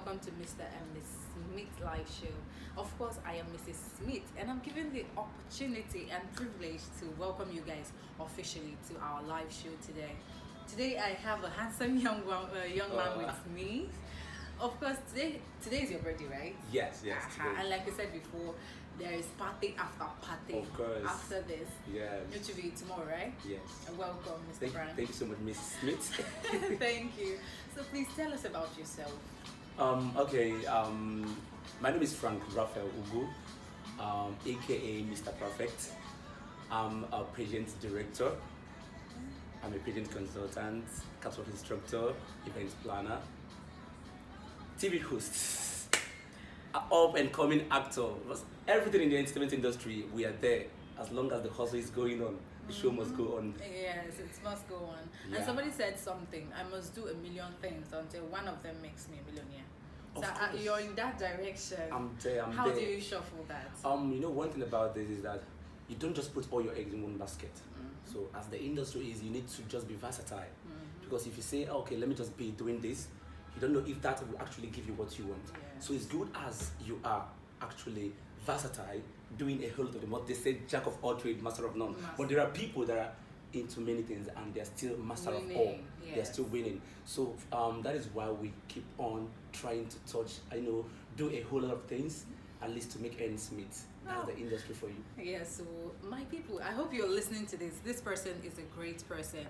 welcome to Mr. and Miss Smith live show. Of course, I am Mrs. Smith, and I'm given the opportunity and privilege to welcome you guys officially to our live show today. Today, I have a handsome young man with me. Of course, today is your birthday, right? Yes. And like we said before, there is party after party. Of course. After this. Yes. It should be tomorrow, right? Yes. Welcome, Mr. Frank. Thank you so much, Miss Smith. Thank you. So please tell us about yourself. My name is Frank Raphael Ugu, aka Mr. Perfect. I'm a pageant director. I'm a pageant consultant, catwalk instructor, event planner, TV host, up and coming actor. Everything in the entertainment industry, we are there. As long as the hustle is going on, the show must go on. Yes, it must go on. Yeah. And somebody said something, I must do a million things until one of them makes me a millionaire. So you're in that direction. I'm there. How do you shuffle that? One thing about this is that you don't just put all your eggs in one basket. So as the industry is, you need to just be versatile. Because if you say, okay, let me just be doing this, you don't know if that will actually give you what you want. So it's good as you are actually versatile, doing a whole lot of them. What they say, jack of all trades, master of none. But there are people that are into many things and they're still master of all. Yes. They're still winning. So that is why we keep on trying to touch, do a whole lot of things, at least to make ends meet. That's the industry for you. Yeah, so my people, I hope you're listening to this. This person is a great person.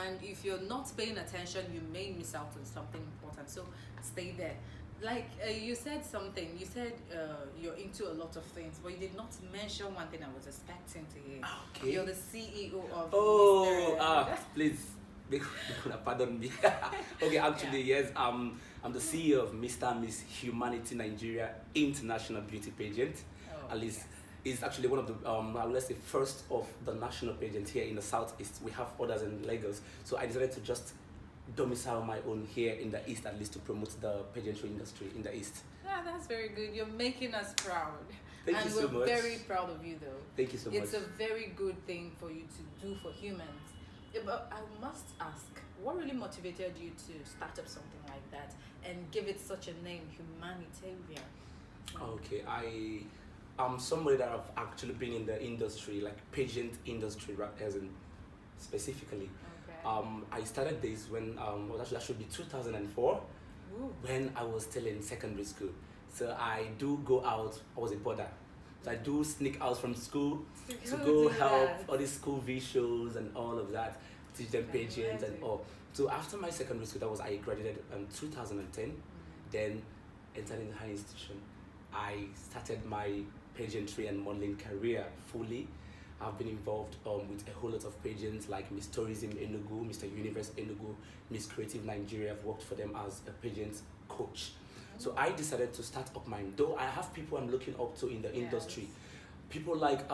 And if you're not paying attention, you may miss out on something important. So stay there. Like you said something, you said you're into a lot of things, but you did not mention one thing I was expecting to hear. Okay. You're the CEO of Please, pardon me. Okay, actually, yes, I'm the CEO of Mr&MrsHumanityNigeria International Beauty Pageant. At least, it's actually one of the, let's say, first of the national pageants here in the Southeast. We have others in Lagos, so I decided to just domicile my own here in the East, at least to promote the pageantry industry in the East. Yeah, that's very good. You're making us proud. Thank you so much. And we're very proud of you, though. Thank you so much. It's a very good thing for you to do for humans. Yeah, but I must ask, what really motivated you to start up something like that and give it such a name, humanitarian? Okay, I'm somebody that have actually been in the industry, like pageant industry, as in specifically. Okay. I started this when that should be 2004. Ooh. When I was still in secondary school. So I do go out. I was a boarder. So I do sneak out from school to go help all these school shows and all of that, teach them pageants and all. So after my secondary school, I graduated in 2010. Then entered in higher institution. I started my pageantry and modeling career fully. I've been involved with a whole lot of pageants like Miss Tourism Enugu, Mr. Universe Enugu, Miss Creative Nigeria. I've worked for them as a pageant coach. So I decided to start up mine. Though I have people I'm looking up to in the industry. People like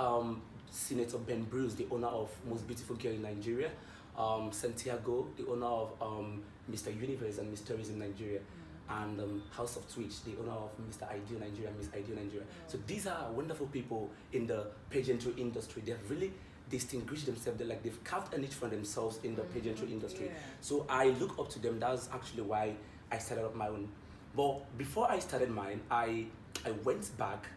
Senator Ben Bruce, the owner of Most Beautiful Girl in Nigeria. Santiago, the owner of Mr. Universe and Miss Tourism Nigeria. And House of Twitch, the owner of Mr. Ideal Nigeria, Miss Ideal Nigeria. So these are wonderful people in the pageantry industry. They've really distinguished themselves. They've carved a niche for themselves in the pageantry industry. Yeah. So I look up to them. That's actually why I started up my own. But before I started mine, I went back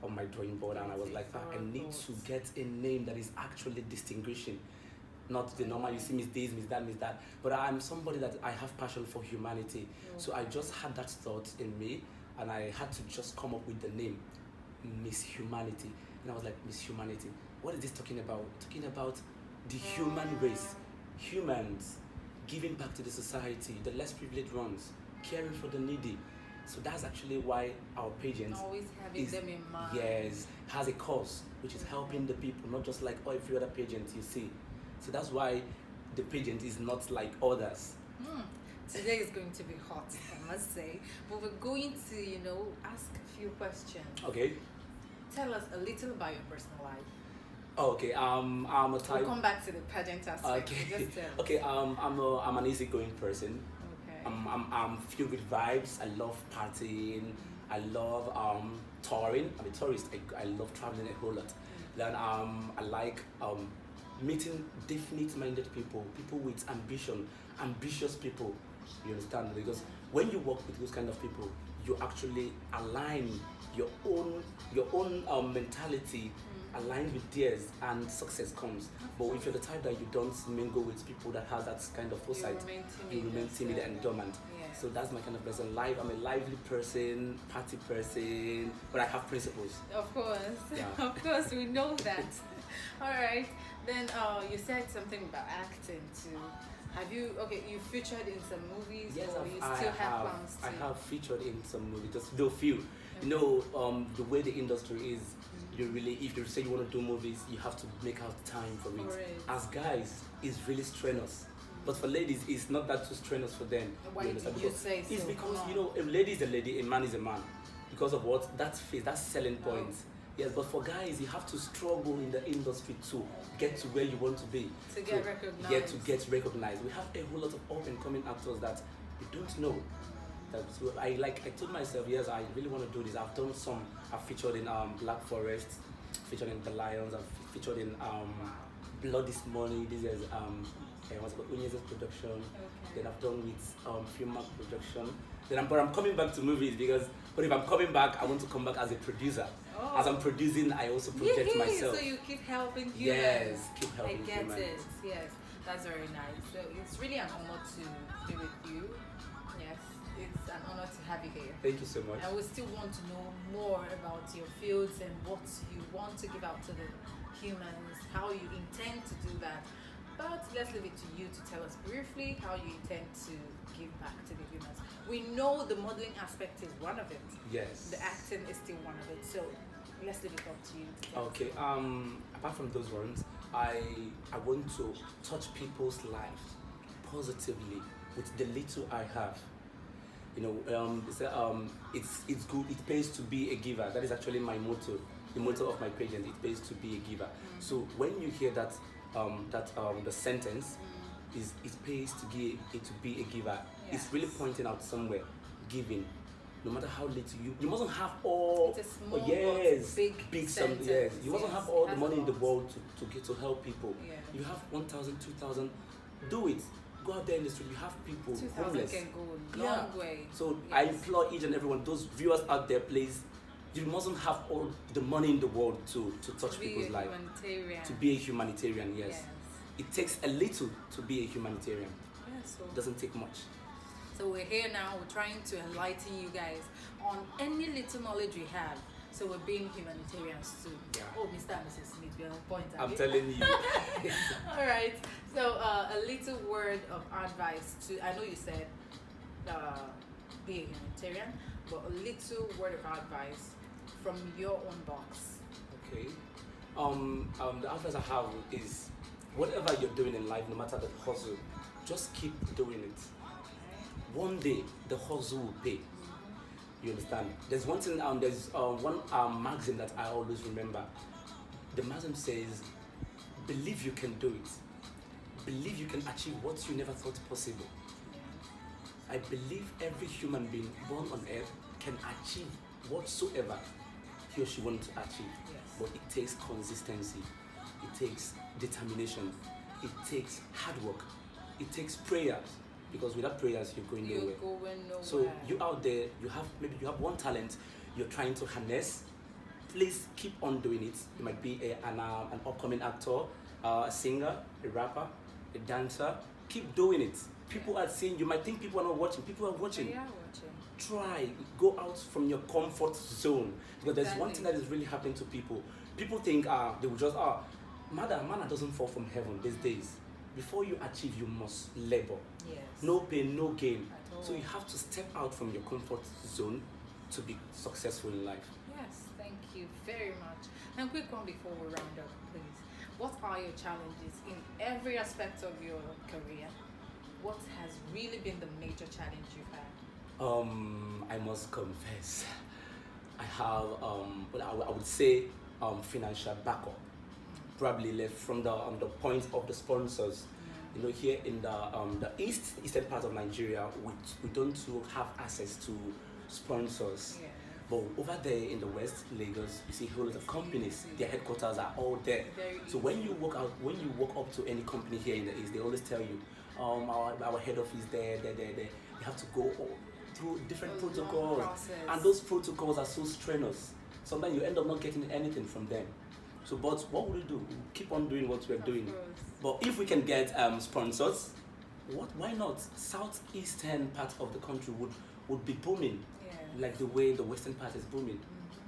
on my drawing board and I was like, I need to get a name that is actually distinguishing. Not the normal, you see Miss this, Miss that. But I'm somebody that I have passion for humanity. So I just had that thought in me and I had to just come up with the name, Miss Humanity. And I was like, Miss Humanity, what is this talking about? Talking about the human race, humans, giving back to the society, the less privileged ones, caring for the needy. So that's actually why our pageant always having them in mind. Yes, has a cause, which is helping the people, not just like every other pageant you see. So that's why the pageant is not like others. Today is going to be hot, I must say. But we're going to, ask a few questions. Okay. Tell us a little about your personal life. Okay. I'm a type. We'll come back to the pageant aspect. Okay. Just tell us. Okay. I'm an easygoing person. Okay. I'm filled with vibes. I love partying. I love touring. I'm a tourist. I love traveling a whole lot. Then I like meeting definite-minded people with ambition, ambitious people. You understand? Because when you work with those kind of people, you actually align your own mentality aligns with theirs, and success comes. But if you're the type that you don't mingle with people that has that kind of foresight, you remain timid and dormant. Yeah. So that's my kind of person. I'm a lively person, party person, but I have principles. Of course. Yeah. Of course, we know that. All right. Then you said something about acting too. Have you you featured in some movies, Yes, or you still have plans to? I have featured in some movies, just though few. You know, the way the industry is, if you say you want to do movies, you have to make out time for it. As guys, it's really strenuous. But for ladies, it's not that too strenuous for them. Why do you say so? It's because, a lady is a lady, a man is a man. Because of what? That's selling point. Yes, but for guys, you have to struggle in the industry to get to where you want to be. To get recognized. Yeah, to get recognized. We have a whole lot of up and coming actors that we don't know. So I told myself, yes, I really want to do this. I've featured in Black Forest, featured in The Lions, I've featured in Blood This Money. This is what's called Unye's production. Okay. Then I've done with Filmark production. But I'm coming back to movies but if I'm coming back, I want to come back as a producer. Oh. As I'm producing, I also project myself. So you keep helping humans. Yes, keep helping humans. humans. I get it. Yes, that's very nice. So it's really an honor to be with you. Yes, it's an honor to have you here. Thank you so much. And we still want to know more about your fields and what you want to give out to the humans, how you intend to do that. But let's leave it to you to tell us briefly how you intend to give back to the humans. We know the modeling aspect is one of it. Yes. The acting is still one of it. So let's leave it up to you. Okay. Apart from those ones, I want to touch people's lives positively with the little I have. It's good. It pays to be a giver. That is actually my motto. The motto of my pageant. It pays to be a giver. So when you hear that the sentence is it pays to be a giver. Yes. It's really pointing out somewhere, giving. No matter how little you mustn't have all. It's a small big sentence. Yes, you mustn't have all the money in the world to help people. Yeah. You have 1,000, 2,000, do it. Go out there in the street. You have people 2,000 homeless. can go a long way. So yes. I implore each and everyone, those viewers out there, please. You mustn't have all the money in the world to touch people's lives. To be a humanitarian, yes. It takes a little to be a humanitarian. Yes, so it doesn't take much. So we're here now, we're trying to enlighten you guys on any little knowledge we have. So we're being humanitarians too. Yeah. Oh, Mr. and Mrs. Smith, we're on point. I'm telling you. All right. So a little word of advice to, I know you said be a humanitarian, but a little word of advice from your own box. Okay. The advice I have is whatever you're doing in life, no matter the hustle, just keep doing it. One day the hustle will pay. You understand? There's one thing. There's one maxim that I always remember. The maxim says, "Believe you can do it. Believe you can achieve what you never thought possible." I believe every human being born on earth can achieve whatsoever he or she wants to achieve. Yes. But it takes consistency. It takes determination. It takes hard work. It takes prayers. Because without prayers, you're going nowhere. Nowhere. So you out there, you have one talent you're trying to harness. Please keep on doing it. You might be an upcoming actor, a singer, a rapper, a dancer. Keep doing it. People are seeing. You might think people are not watching. People are watching. They are watching. Try. Go out from your comfort zone. Because there's one thing that is really happening to people. People think they will just manna doesn't fall from heaven these days. Before you achieve, you must labor. Yes. No pain, no gain. At all. So you have to step out from your comfort zone to be successful in life. Yes, thank you very much. And quick one before we round up, please. What are your challenges in every aspect of your career? What has really been the major challenge you've had? I must confess, I have I would say financial backup. Probably left from the point of the sponsors. You know, here in the eastern part of Nigeria, we don't have access to sponsors. Yeah. But over there in the West, Lagos, you see a whole lot of companies. Their headquarters are all there. So when you walk up to any company here in the East, they always tell you, our head office there. You have to go through different A long protocols, process. and those protocols are so strenuous. Sometimes you end up not getting anything from them. So, but what will we do? We'll keep on doing what we're doing. course. But if we can get sponsors, why not? Southeastern part of the country would be booming, Yeah. like the way the western part is booming.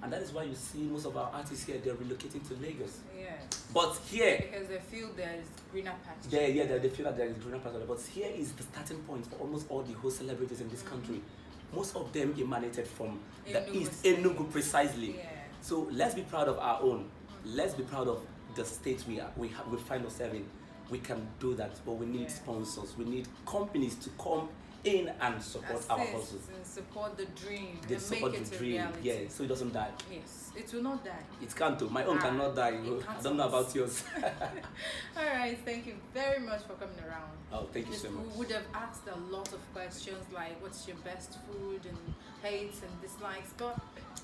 And that is why you see most of our artists here, they're relocating to Lagos. Yes. But here, Because they feel there's greener pasture. they feel that there is greener pasture. But here is the starting point for almost all the whole celebrities in this country. Most of them emanated from the Enugu East, State. Enugu precisely. Yeah. So let's be proud of our own. Let's be proud of the state we find ourselves in. We can do that, but we need Yeah. sponsors. We need companies to come in and support our Assist hustles. and support the dream. They and support make the it a dream, reality. yeah, so it doesn't die. Yes, it will not die. It can't do. My own cannot die. it I don't know can't. about yours. All right, thank you very much for coming around. Oh, thank you so We much. would have asked a lot of questions like what's your best food and hates and dislikes, but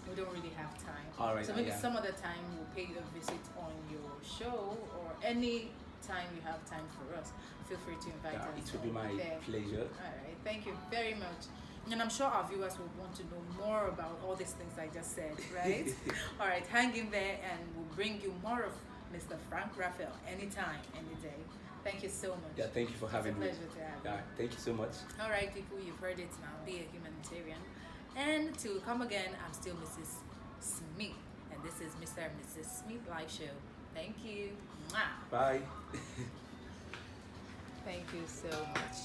we don't really have time. All right, So maybe yeah. some other time we'll pay you a visit on your show, or any time you have time for us. Feel free to invite Yeah, us. it will be my there. pleasure. All right, thank you very much. And I'm sure our viewers will want to know more about all these things I just said, right? All right, hang in there and we'll bring you more of Mr. Frank Raphael anytime, any day. Thank you so much. Yeah, thank you for having me. It's a pleasure to have you. Yeah, thank you so much. All right, people, you've heard it now. Be a humanitarian. And to come again, I'm still Mrs. Smith. And this is Mr. and Mrs. Smith Live Show. Thank you. Mwah. Bye. Thank you so much.